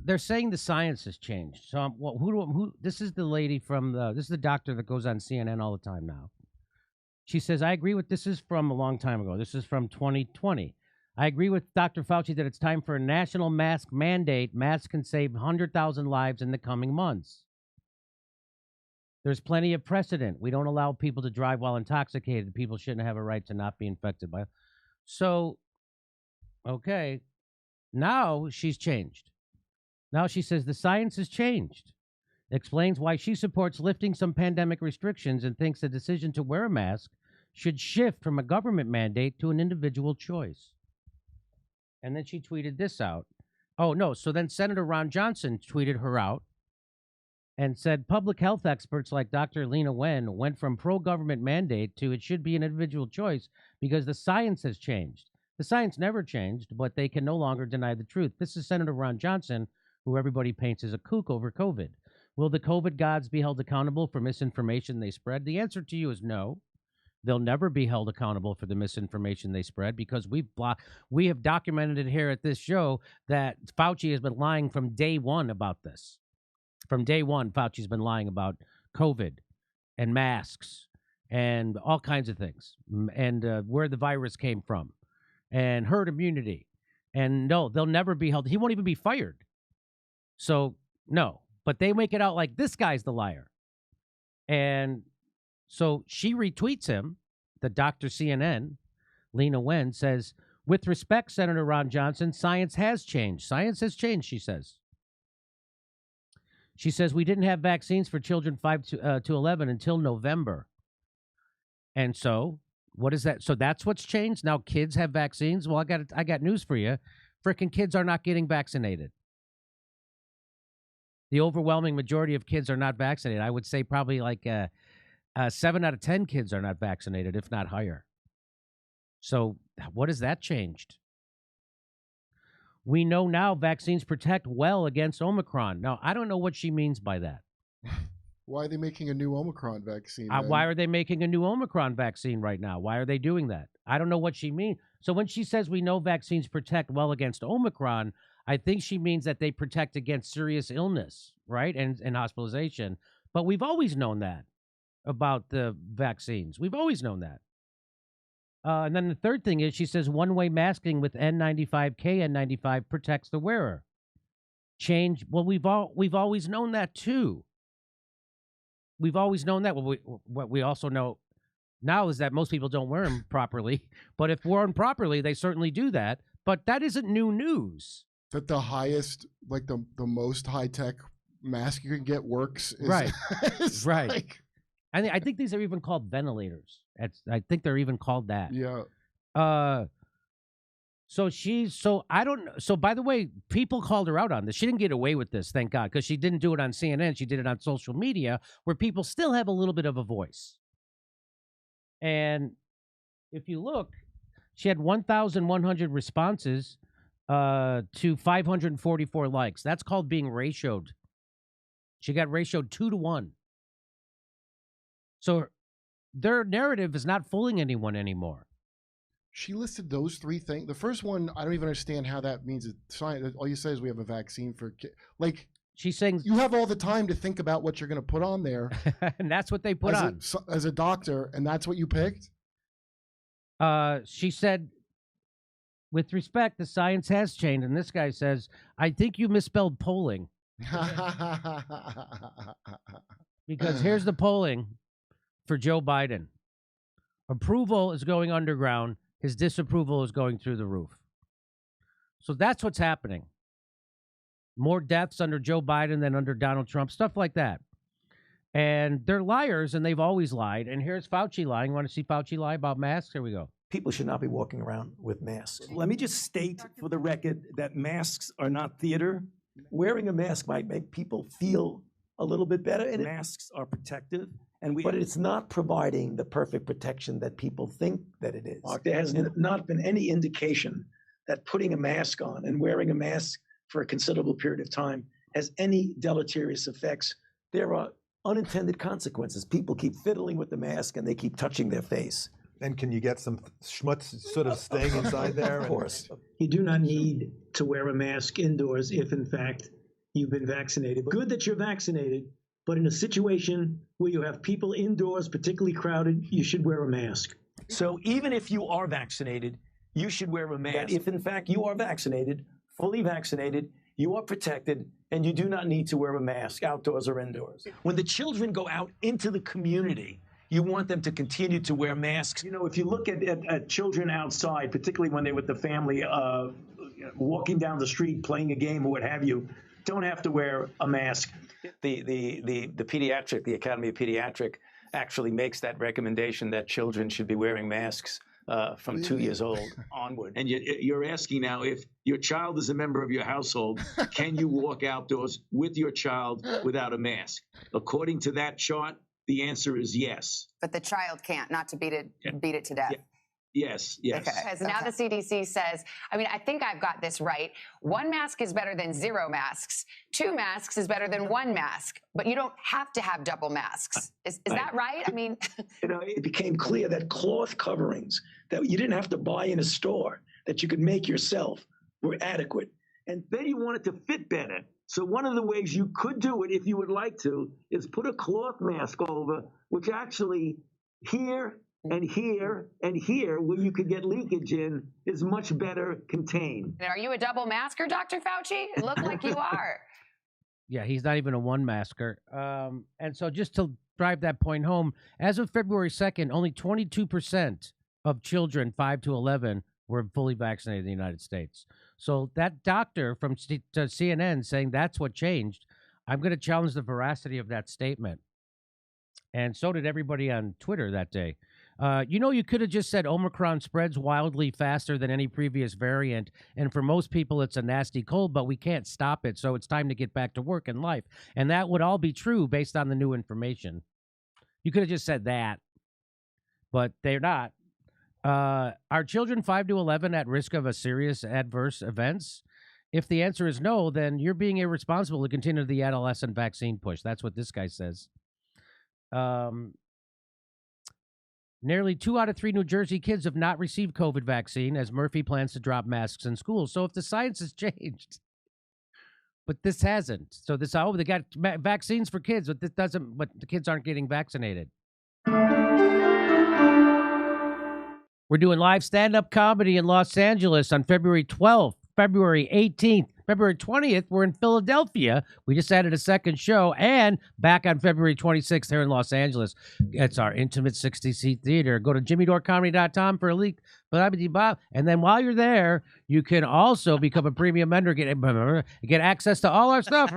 they're saying the science has changed. So who? This is the lady from this is the doctor that goes on CNN all the time now. She says, I agree with, this is from a long time ago. This is from 2020. I agree with Dr. Fauci that it's time for a national mask mandate. Masks can save 100,000 lives in the coming months. There's plenty of precedent. We don't allow people to drive while intoxicated. People shouldn't have a right to not be infected by. So, okay, now she's changed. Now she says the science has changed. Explains why she supports lifting some pandemic restrictions and thinks the decision to wear a mask should shift from a government mandate to an individual choice. And then she tweeted this out. Oh, no. So then Senator Ron Johnson tweeted her out and said public health experts like Dr. Lena Wen went from pro-government mandate to it should be an individual choice because the science has changed. The science never changed, but they can no longer deny the truth. This is Senator Ron Johnson, who everybody paints as a kook over COVID. Will the COVID gods be held accountable for misinformation they spread? The answer to you is no. They'll never be held accountable for the misinformation they spread because we have documented it here at this show that Fauci has been lying from day one about this. From day one, Fauci's been lying about COVID and masks and all kinds of things and where the virus came from and herd immunity. And no, they'll never be held. He won't even be fired. So, no. But they make it out like this guy's the liar. And so she retweets him, the Dr. CNN, Lena Wen, says, with respect, Senator Ron Johnson, science has changed. Science has changed, she says. She says, we didn't have vaccines for children 5 to 11 until November. And so, what is that? So that's what's changed? Now kids have vaccines? Well, I got news for you. Frickin' kids are not getting vaccinated. The overwhelming majority of kids are not vaccinated. I would say probably like 7 out of 10 kids are not vaccinated, if not higher. So what has that changed? We know now vaccines protect well against Omicron. Now, I don't know what she means by that. Why are they making a new Omicron vaccine? Why are they making a new Omicron vaccine right now? Why are they doing that? I don't know what she means. So when she says we know vaccines protect well against Omicron, I think she means that they protect against serious illness, right, and hospitalization. But we've always known that about the vaccines. We've always known that. And then the third thing is she says one-way masking with N95, KN95 protects the wearer. Change. Well, we've always known that too. We've always known that. Well, what we also know now is that most people don't wear them properly. But if worn properly, they certainly do that. But that isn't new news. That the highest, like the most high-tech mask you can get works. Is, right. Right. Like, I think these are even called ventilators. I think they're even called that. Yeah. So by the way, people called her out on this. She didn't get away with this, thank God, because she didn't do it on CNN. She did it on social media where people still have a little bit of a voice. And if you look, she had 1,100 responses to 544 likes. That's called being ratioed. She got ratioed 2 to 1. So their narrative is not fooling anyone anymore. She listed those 3 things. The first one, I don't even understand how that means. All you say is we have a vaccine for kids. Like, she's saying you have all the time to think about what you're going to put on there. And that's what they put on. As a doctor, and that's what you picked? She said, with respect, the science has changed. And this guy says, I think you misspelled polling. Because here's the polling for Joe Biden. Approval is going underground. His disapproval is going through the roof. So that's what's happening. More deaths under Joe Biden than under Donald Trump, stuff like that. And they're liars, and they've always lied. And here's Fauci lying. You want to see Fauci lie about masks? Here we go. People should not be walking around with masks. Let me just state for the record that masks are not theater. Wearing a mask might make people feel a little bit better. And masks are protective. But it's not providing the perfect protection that people think that it is. Mark, there has not been any indication that putting a mask on and wearing a mask for a considerable period of time has any deleterious effects. There are unintended consequences. People keep fiddling with the mask and they keep touching their face. And can you get some schmutz sort of staying inside there? Of course. You do not need to wear a mask indoors if, in fact, you've been vaccinated. Good that you're vaccinated, but in a situation where you have people indoors, particularly crowded, you should wear a mask. So even if you are vaccinated, you should wear a mask. If in fact you are vaccinated, fully vaccinated, you are protected, and you do not need to wear a mask outdoors or indoors. When the children go out into the community, you want them to continue to wear masks. You know, if you look at children outside, particularly when they're with the family, walking down the street, playing a game or what have you, don't have to wear a mask. The pediatric, the Academy of Pediatric actually makes that recommendation that children should be wearing masks from 2 years old onward. And you're asking now, if your child is a member of your household, can you walk outdoors with your child without a mask? According to that chart, the answer is yes. But the child can't, not to beat it to death. Yeah. Yes, yes. Okay. Because now the CDC says, I mean, I think I've got this right. 1 mask is better than 0 masks. 2 masks is better than 1 mask. But you don't have to have double masks. Is that right? I mean, you know, it became clear that cloth coverings that you didn't have to buy in a store, that you could make yourself, were adequate. And then you want it to fit better. So one of the ways you could do it, if you would like to, is put a cloth mask over, which actually here and here and here, where you could get leakage in, is much better contained. are you a double masker, Dr. Fauci? It looked like you are. Yeah, he's not even a 1 masker. And so just to drive that point home, as of February 2nd, only 22% of children 5 to 11 were fully vaccinated in the United States. So that doctor from CNN saying that's what changed, I'm going to challenge the veracity of that statement. And so did everybody on Twitter that day. You know, you could have just said Omicron spreads wildly faster than any previous variant, and for most people it's a nasty cold, but we can't stop it, so it's time to get back to work and life. And that would all be true based on the new information. You could have just said that, but they're not. Are children 5 to 11 at risk of a serious adverse events? If the answer is no, then you're being irresponsible to continue the adolescent vaccine push. That's what this guy says. Nearly 2 out of 3 New Jersey kids have not received COVID vaccine, as Murphy plans to drop masks in schools. So if the science has changed, but this hasn't. So this, oh, they got vaccines for kids, but this doesn't, but the kids aren't getting vaccinated. We're doing live stand-up comedy in Los Angeles on February 12th, February 18th, February 20th, we're in Philadelphia. We just added a second show, and back on February 26th here in Los Angeles. It's our intimate 60-seat theater. Go to jimmydorecomedy.com for a link. And then while you're there, you can also become a premium member, get access to all our stuff.